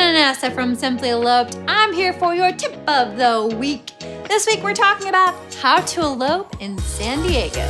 Vanessa from Simply Eloped. I'm here for your tip of the week. This week we're talking about how to elope in San Diego.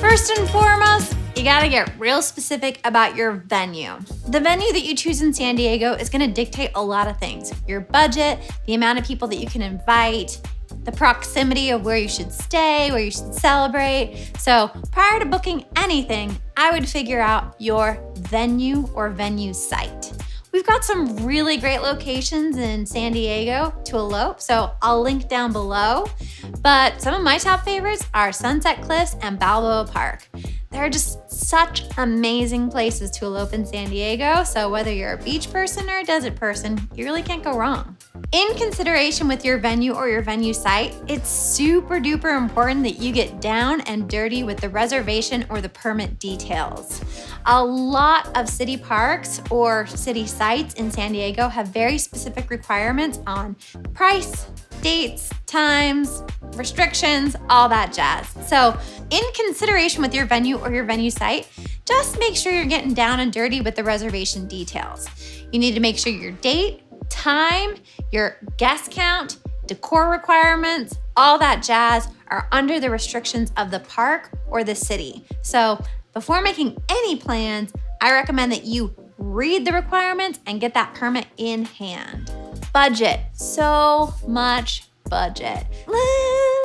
First and foremost, you gotta get real specific about your venue. The venue that you choose in San Diego is gonna dictate a lot of things. Your budget, the amount of people that you can invite, the proximity of where you should stay, where you should celebrate. So prior to booking anything, I would figure out your venue or venue site. We've got some really great locations in San Diego to elope, so I'll link down below. But some of my top favorites are Sunset Cliffs and Balboa Park. They're just such amazing places to elope in San Diego, so whether you're a beach person or a desert person, you really can't go wrong. In consideration with your venue or your venue site, it's super duper important that you get down and dirty with the reservation or the permit details. A lot of city parks or city sites in San Diego have very specific requirements on price, dates, times, restrictions, all that jazz. So in consideration with your venue or your venue site, just make sure you're getting down and dirty with the reservation details. You need to make sure your date, time, your guest count, decor requirements, all that jazz are under the restrictions of the park or the city. So before making any plans, I recommend that you read the requirements and get that permit in hand. Budget, so much budget.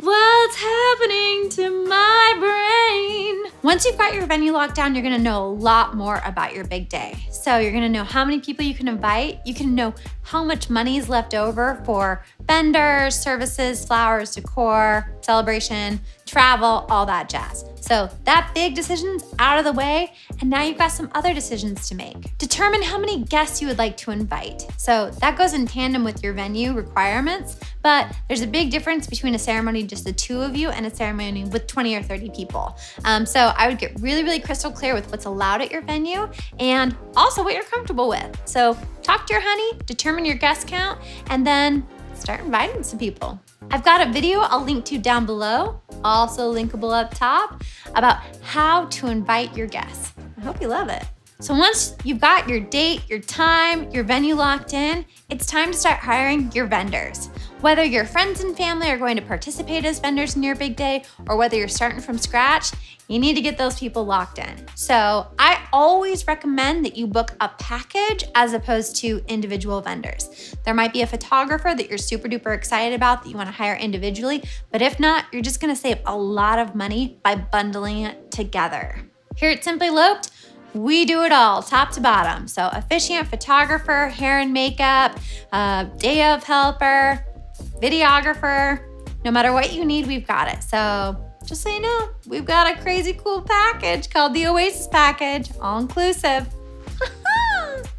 What's happening to my brain? Once you've got your venue locked down, you're gonna know a lot more about your big day. So you're gonna know how many people you can invite. You can know how much money is left over for vendors, services, flowers, decor, celebration, travel, all that jazz. So that big decision's out of the way, and now you've got some other decisions to make. Determine how many guests you would like to invite. So that goes in tandem with your venue requirements, but there's a big difference between a ceremony just the two of you and a ceremony with 20 or 30 people. So I would get really crystal clear with what's allowed at your venue and also what you're comfortable with. So talk to your honey, determine your guest count, and then start inviting some people. I've got a video I'll link to down below, also linkable up top, about how to invite your guests. I hope you love it. So once you've got your date, your time, your venue locked in, it's time to start hiring your vendors. Whether your friends and family are going to participate as vendors in your big day, or whether you're starting from scratch, you need to get those people locked in. So I always recommend that you book a package as opposed to individual vendors. There might be a photographer that you're super duper excited about that you want to hire individually, but if not, you're just going to save a lot of money by bundling it together. Here at Simply Eloped, we do it all, top to bottom. So officiant, photographer, hair and makeup, day of helper, videographer, no matter what you need, we've got it. So just so you know, we've got a crazy cool package called the Oasis Package, all inclusive.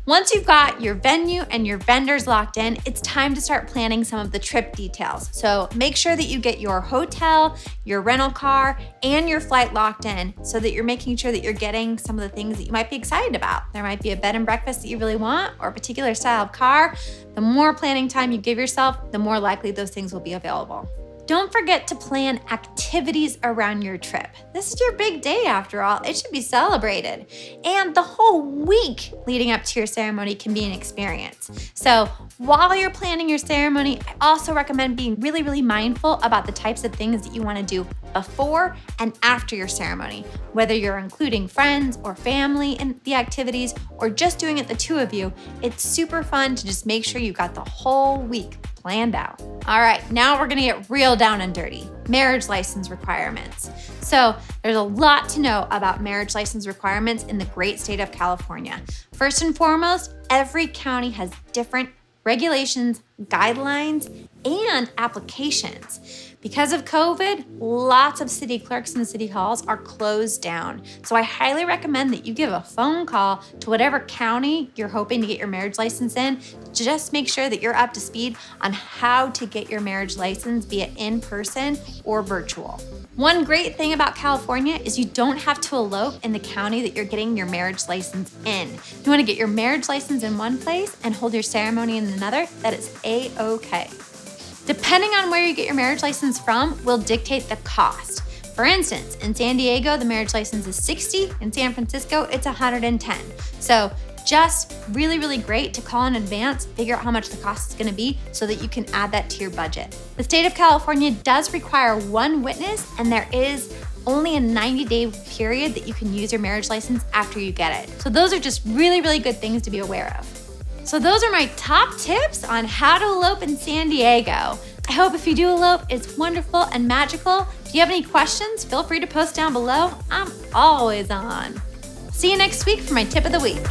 Once you've got your venue and your vendors locked in, it's time to start planning some of the trip details. So make sure that you get your hotel, your rental car, and your flight locked in so that you're making sure that you're getting some of the things that you might be excited about. There might be a bed and breakfast that you really want or a particular style of car. The more planning time you give yourself, the more likely those things will be available. Don't forget to plan activities around your trip. This is your big day after all. It should be celebrated. And the whole week leading up to your ceremony can be an experience. So while you're planning your ceremony, I also recommend being really mindful about the types of things that you want to do before and after your ceremony. Whether you're including friends or family in the activities or just doing it the two of you, it's super fun to just make sure you've got the whole week planned out. All right, now we're gonna get real down and dirty. Marriage license requirements. So there's a lot to know about marriage license requirements in the great state of California. First and foremost, every county has different regulations, guidelines, and applications. Because of COVID, lots of city clerks and city halls are closed down. So I highly recommend that you give a phone call to whatever county you're hoping to get your marriage license in. Just make sure that you're up to speed on how to get your marriage license, be it in person or virtual. One great thing about California is you don't have to elope in the county that you're getting your marriage license in. If you want to get your marriage license in one place and hold your ceremony in another, that is A-OK. Depending on where you get your marriage license from will dictate the cost. For instance, in San Diego, the marriage license is $60. In San Francisco, it's $110. So just really, really great to call in advance, figure out how much the cost is gonna be so that you can add that to your budget. The state of California does require one witness, and there is only a 90-day period that you can use your marriage license after you get it. So those are just really, really good things to be aware of. So those are my top tips on how to elope in San Diego. I hope if you do elope, it's wonderful and magical. If you have any questions, feel free to post down below. I'm always on. See you next week for my tip of the week.